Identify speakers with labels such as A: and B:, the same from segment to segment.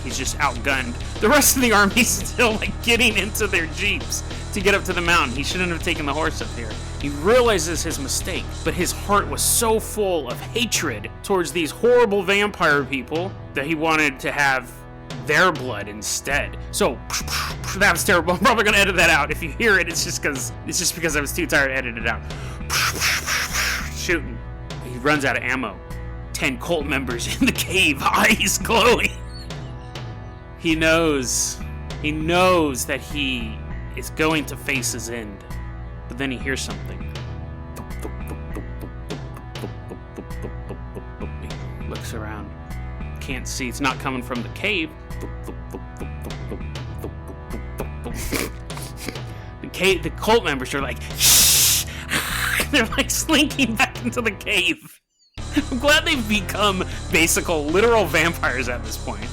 A: he's just outgunned. The rest of the army's still like getting into their jeeps to get up to the mountain. He shouldn't have taken the horse up here. He realizes his mistake, but his heart was so full of hatred towards these horrible vampire people that he wanted to have their blood instead. So that was terrible. I'm probably gonna edit that out. If you hear it, it's just because I was too tired to edit it out. Shooting. He runs out of ammo. 10 cult members in the cave, eyes glowing. He knows that he is going to face his end. But then he hears something. He looks around. Can't see. It's not coming from the cave. The cult members are like, shh. They're like slinking back into the cave. I'm glad they've become literal vampires at this point.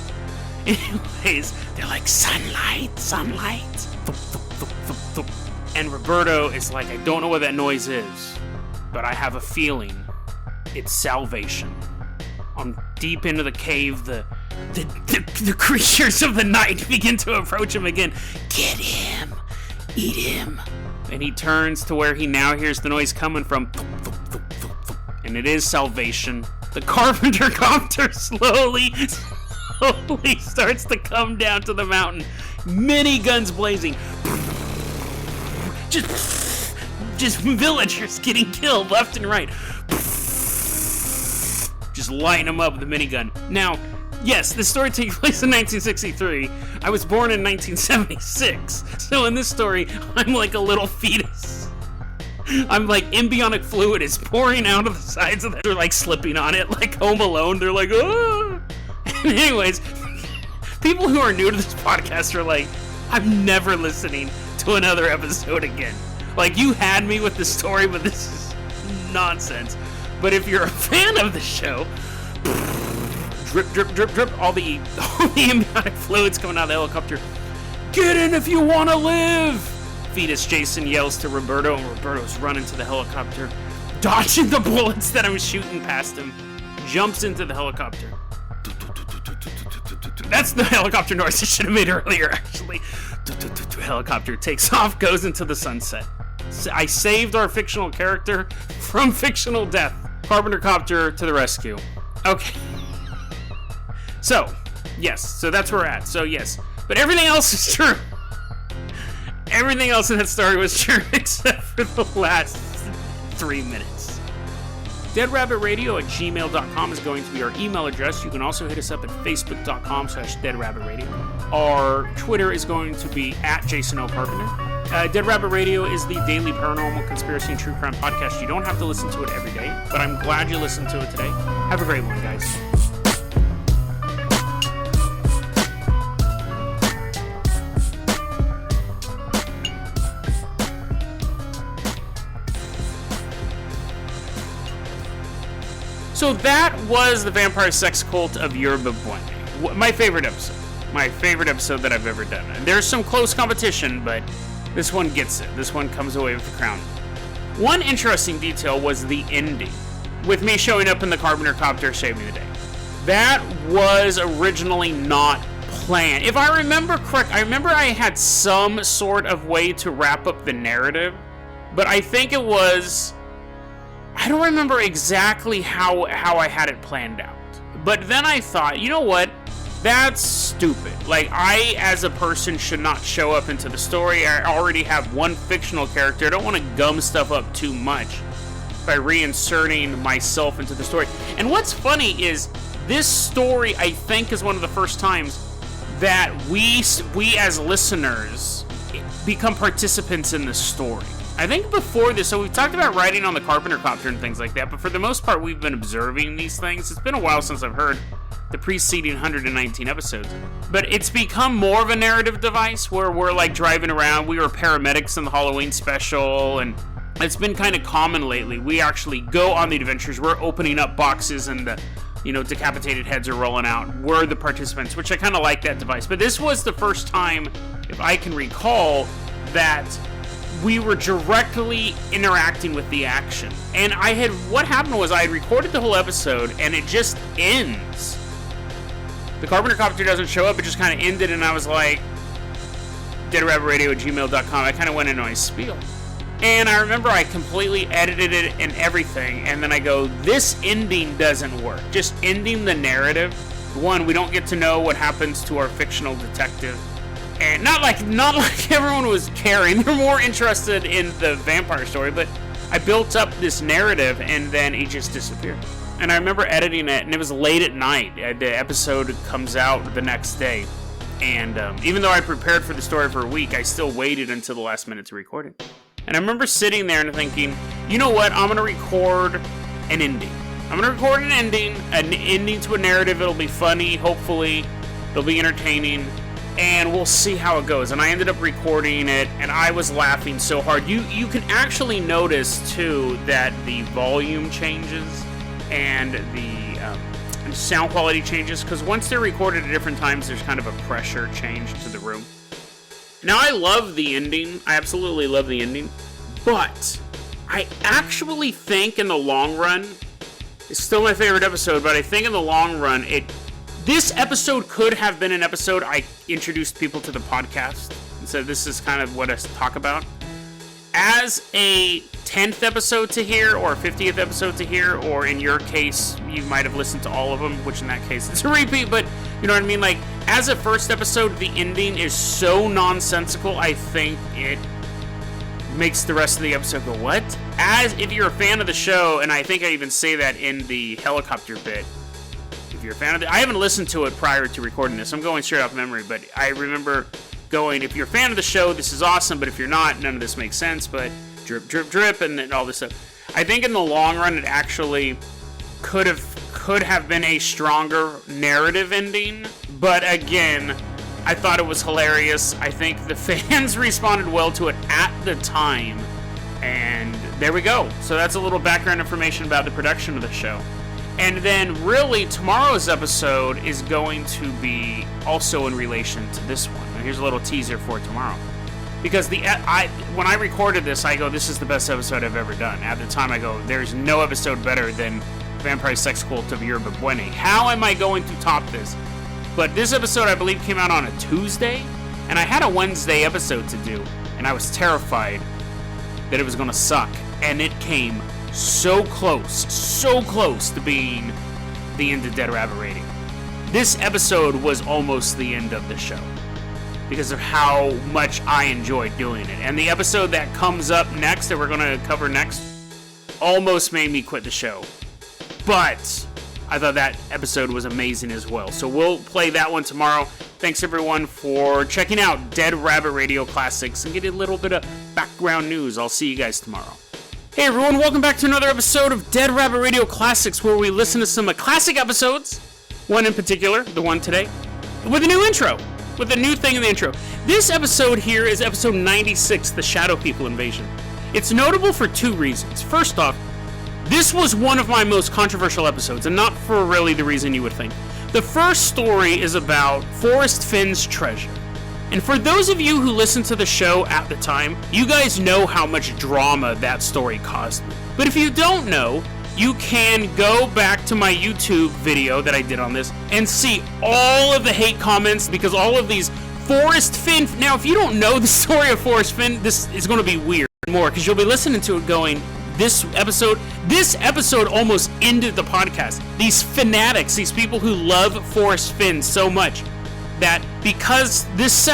A: Anyways, they're like, sunlight. And Roberto is like, I don't know what that noise is, but I have a feeling it's salvation. On deep into the cave, the creatures of the night begin to approach him again. Get him! Eat him! And he turns to where he now hears the noise coming from. And it is salvation. The Carpenter copter slowly starts to come down to the mountain. Miniguns blazing. Just villagers getting killed left and right. Just lighting them up with a minigun. Now, yes, this story takes place in 1963. I was born in 1976. So in this story, I'm like a little fetus. I'm like, embryonic fluid is pouring out of the sides of it. They're like slipping on it, like Home Alone. They're like, oh. And anyways, people who are new to this podcast are like, I'm never listening to another episode again. Like, you had me with the story, but this is nonsense. But if you're a fan of the show, drip, drip, drip, drip, all the embryonic fluids coming out of the helicopter. Get in if you want to live! Fetus Jason yells to Roberto, and Roberto's running to the helicopter, dodging the bullets that I'm shooting past him. Jumps into the helicopter. That's the helicopter noise I should have made earlier, actually. Helicopter takes off, goes into the sunset. I saved our fictional character from fictional death. Carpenter copter to the rescue. Okay. So, yes. So that's where we're at. So, yes. But everything else is true. Everything else in that story was true except for the last 3 minutes. DeadRabbitRadio@gmail.com is going to be our email address. You can also hit us up at Facebook.com/DeadRabbitRadio. Our Twitter is going to be @JasonOCarpenter. Dead Rabbit Radio is the daily paranormal conspiracy and true crime podcast. You don't have to listen to it every day, but I'm glad you listened to it today. Have a great one, guys. So that was the vampire sex cult of Yerba Buena. My favorite episode. My favorite episode that I've ever done. And there's some close competition, but this one gets it. This one comes away with the crown. One interesting detail was the ending, with me showing up in the Carpenter copter saving the day. That was originally not planned. If I remember correct, I remember I had some sort of way to wrap up the narrative, but I think it was... I don't remember exactly how I had it planned out. But then I thought, you know what? That's stupid. Like, I, as a person, should not show up into the story. I already have one fictional character. I don't want to gum stuff up too much by reinserting myself into the story. And what's funny is, this story, I think, is one of the first times that we as listeners become participants in the story. I think before this, so we've talked about writing on the Carpenter copter and things like that, but for the most part, we've been observing these things. It's been a while since I've heard the preceding 119 episodes. But it's become more of a narrative device where we're like driving around. We were paramedics in the Halloween special, and it's been kind of common lately. We actually go on the adventures. We're opening up boxes and the, decapitated heads are rolling out. We're the participants, which I kind of like that device. But this was the first time, if I can recall, that we were directly interacting with the action. And what happened was I had recorded the whole episode and it just ends. the Carpenter Copter doesn't show up. It just kind of ended, and I was like, deadrabbitradio@gmail.com. I kind of went into my spiel. And I remember I completely edited it and everything, and then I go, this ending doesn't work. Just ending the narrative. One, we don't get to know what happens to our fictional detective. And not like everyone was caring. They're more interested in the vampire story, but I built up this narrative, and then it just disappeared. And I remember editing it, and it was late at night. The episode comes out the next day. And even though I prepared for the story for a week, I still waited until the last minute to record it. And I remember sitting there and thinking, you know what? I'm going to record an ending. I'm going to record an ending to a narrative. It'll be funny, hopefully. It'll be entertaining. And we'll see how it goes. And I ended up recording it, and I was laughing so hard. You can actually notice, too, that the volume changes and the sound quality changes, because once they're recorded at different times, there's kind of a pressure change to the room. Now, I love the ending. I absolutely love the ending. But I actually think in the long run, it's still my favorite episode, but I think in the long run, this episode could have been an episode I introduced people to the podcast and said this is kind of what I talk about. As a 10th episode to hear, or 50th episode to hear, or in your case, you might have listened to all of them, which in that case it's a repeat, but you know what I mean? Like, as a first episode, the ending is so nonsensical, I think it makes the rest of the episode go, what? As if you're a fan of the show, and I think I even say that in the helicopter bit, if you're a fan of it, I haven't listened to it prior to recording this, I'm going straight off memory, but I remember going, if you're a fan of the show, this is awesome, but if you're not, none of this makes sense, but drip, drip, drip, and then all this stuff. I think in the long run, it actually could have been a stronger narrative ending, but again, I thought it was hilarious. I think the fans responded well to it at the time, and there we go. So that's a little background information about the production of the show. And then really, tomorrow's episode is going to be also in relation to this one. And here's a little teaser for tomorrow. Because when I recorded this, I go, this is the best episode I've ever done. At the time, I go, there's no episode better than Vampire Sex Cult of Yerba Buena. How am I going to top this? But this episode, I believe, came out on a Tuesday. And I had a Wednesday episode to do. And I was terrified that it was going to suck. And it came so close to being the end of Dead Rabbit Radio. This episode was almost the end of the show because of how much I enjoyed doing it. And the episode that comes up next, that we're going to cover next, almost made me quit the show. But I thought that episode was amazing as well. So we'll play that one tomorrow. Thanks everyone for checking out Dead Rabbit Radio Classics and getting a little bit of background news. I'll see you guys tomorrow. Hey everyone, welcome back to another episode of Dead Rabbit Radio Classics, where we listen to some classic episodes, one in particular, the one today, with a new intro, with a new thing in the intro. This episode here is episode 96, The Shadow People Invasion. It's notable for two reasons. First off, this was one of my most controversial episodes, and not for really the reason you would think. The first story is about Forrest Finn's treasure. And for those of you who listened to the show at the time, you guys know how much drama that story caused me. But if you don't know, you can go back to my YouTube video that I did on this and see all of the hate comments, because all of these Forrest Finn... Now, if you don't know the story of Forrest Finn, this is going to be weird more, because you'll be listening to it going, this episode almost ended the podcast. These fanatics, these people who love Forrest Finn so much, that because this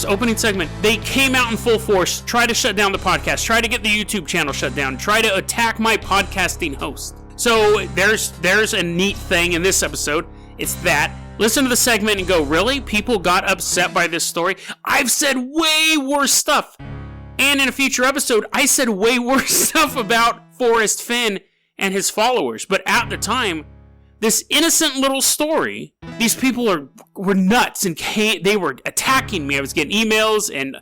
A: opening segment, they came out in full force, try to shut down the podcast, try to get the YouTube channel shut down, try to attack my podcasting host. So there's a neat thing in this episode. It's that. Listen to the segment and go, really? People got upset by this story? I've said way worse stuff. And in a future episode, I said way worse stuff about Forrest Finn and his followers. But at the time, this innocent little story, these people were nuts, and they were attacking me. I was getting emails and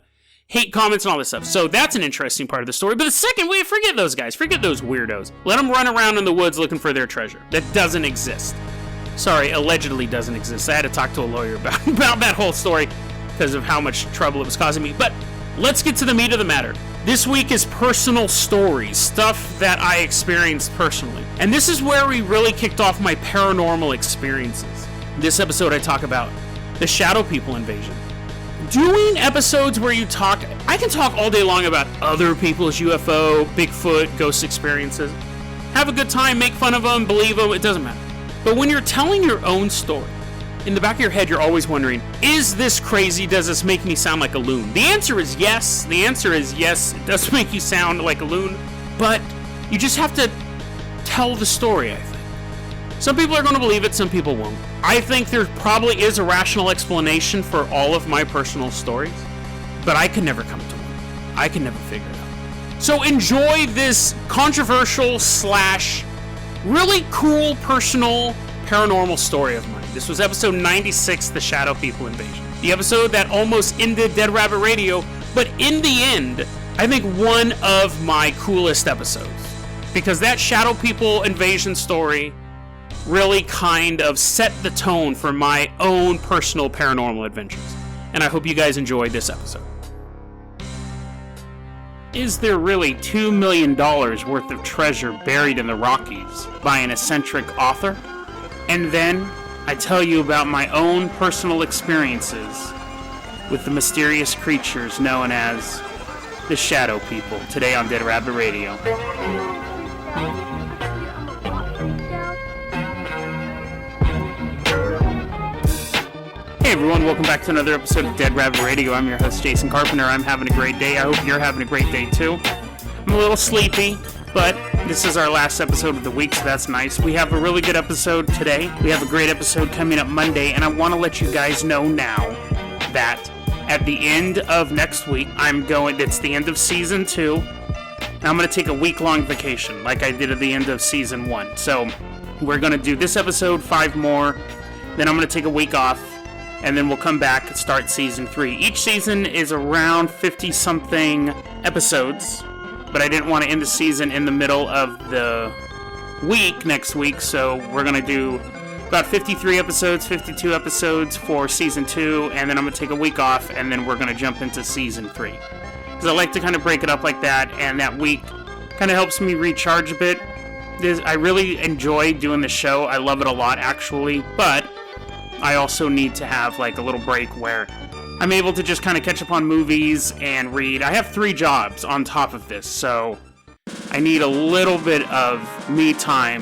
A: hate comments and all this stuff. So that's an interesting part of the story. But the second, forget those guys. Forget those weirdos. Let them run around in the woods looking for their treasure. That doesn't exist. Sorry, allegedly doesn't exist. I had to talk to a lawyer about that whole story because of how much trouble it was causing me. But let's get to the meat of the matter. This week is personal stories, stuff that I experienced personally. And this is where we really kicked off my paranormal experiences. This episode I talk about the Shadow People invasion. Doing episodes where I can talk all day long about other people's UFO, Bigfoot, ghost experiences. Have a good time, make fun of them, believe them, it doesn't matter. But when you're telling your own story, in the back of your head, you're always wondering, is this crazy? Does this make me sound like a loon? The answer is yes. The answer is yes, it does make you sound like a loon. But you just have to tell the story, I think. Some people are going to believe it, some people won't. I think there probably is a rational explanation for all of my personal stories, but I can never come to one. I can never figure it out. So enjoy this controversial / really cool personal paranormal story of mine. This was episode 96, The Shadow People Invasion. The episode that almost ended Dead Rabbit Radio, but in the end, I think one of my coolest episodes. Because that Shadow People Invasion story really kind of set the tone for my own personal paranormal adventures. And I hope you guys enjoyed this episode. Is there really $2 million worth of treasure buried in the Rockies by an eccentric author? And then I tell you about my own personal experiences with the mysterious creatures known as the Shadow People, today on Dead Rabbit Radio. Hey everyone, welcome back to another episode of Dead Rabbit Radio. I'm your host, Jason Carpenter. I'm having a great day. I hope you're having a great day too. I'm a little sleepy, but this is our last episode of the week, so that's nice. We have a really good episode today. We have a great episode coming up Monday, and I want to let you guys know now that at the end of next week, it's the end of season 2, and I'm going to take a week-long vacation like I did at the end of season 1. So we're going to do this episode, 5 more, then I'm going to take a week off, and then we'll come back and start season 3. Each season is around 50-something episodes, but I didn't want to end the season in the middle of the week next week, so we're going to do about 53 episodes, 52 episodes for season 2, and then I'm going to take a week off, and then we're going to jump into season 3. Because I like to kind of break it up like that, and that week kind of helps me recharge a bit. I really enjoy doing the show. I love it a lot, actually, but I also need to have like a little break where I'm able to just kind of catch up on movies and read. I have 3 jobs on top of this, so I need a little bit of me time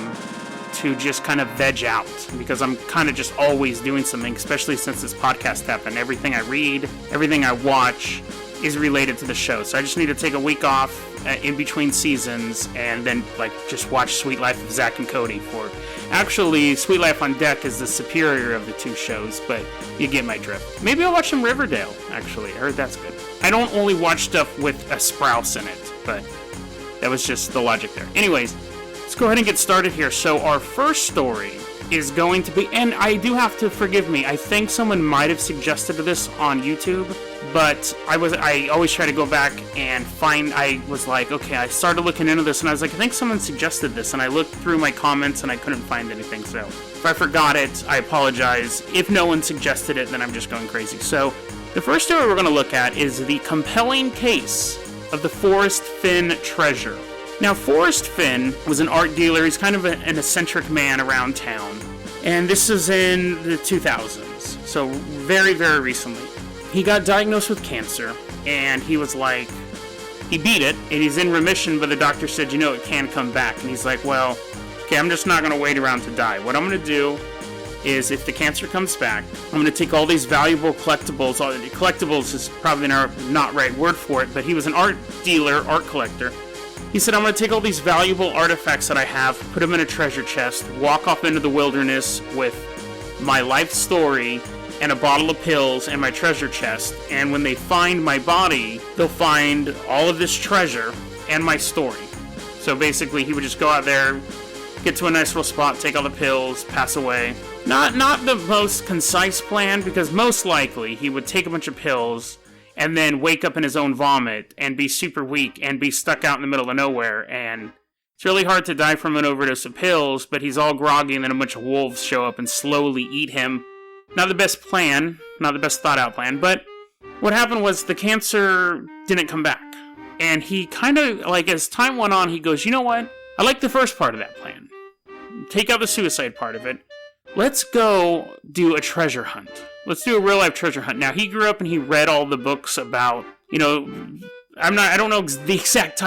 A: to just kind of veg out, because I'm kind of just always doing something, especially since this podcast happened. Everything I read, everything I watch is related to the show, so I just need to take a week off in between seasons and then like just watch Sweet Life of Zach and Cody Actually, Sweet Life on Deck is the superior of the 2 shows, but you get my drift. Maybe I'll watch some Riverdale, actually. I heard that's good. I don't only watch stuff with a Sprouse in it, but that was just the logic there. Anyways, let's go ahead and get started here. So our first story is going to be, and I do have to forgive me, I think someone might have suggested this on YouTube, but I always try to go back and I was like, okay, I started looking into this, and I was like, I think someone suggested this, and I looked through my comments, and I couldn't find anything, so if I forgot it, I apologize. If no one suggested it, then I'm just going crazy. So, the first story we're going to look at is the compelling case of the Forrest Fenn treasure. Now, Forrest Fenn was an art dealer. He's kind of an eccentric man around town, and this is in the 2000s, so very, very recently. He got diagnosed with cancer, and he was like, he beat it, and he's in remission, but the doctor said, it can come back. And he's like, well, okay, I'm just not going to wait around to die. What I'm going to do is, if the cancer comes back, I'm going to take all these valuable collectibles. Collectibles is probably not right word for it, but he was an art dealer, art collector. He said, I'm going to take all these valuable artifacts that I have, put them in a treasure chest, walk off into the wilderness with my life story and a bottle of pills and my treasure chest, and when they find my body, they'll find all of this treasure and my story. So basically, he would just go out there, get to a nice little spot, take all the pills, pass away. Not the most concise plan, because most likely he would take a bunch of pills and then wake up in his own vomit and be super weak and be stuck out in the middle of nowhere, and it's really hard to die from an overdose of pills, but he's all groggy and then a bunch of wolves show up and slowly eat him. Not the best plan, not the best thought out plan, but what happened was the cancer didn't come back. And he kind of, like, as time went on, he goes, you know what? I like the first part of that plan. Take out the suicide part of it. let's go do a treasure hunt. Let's do a real life treasure hunt. Now, he grew up and he read all the books about, I don't know the exact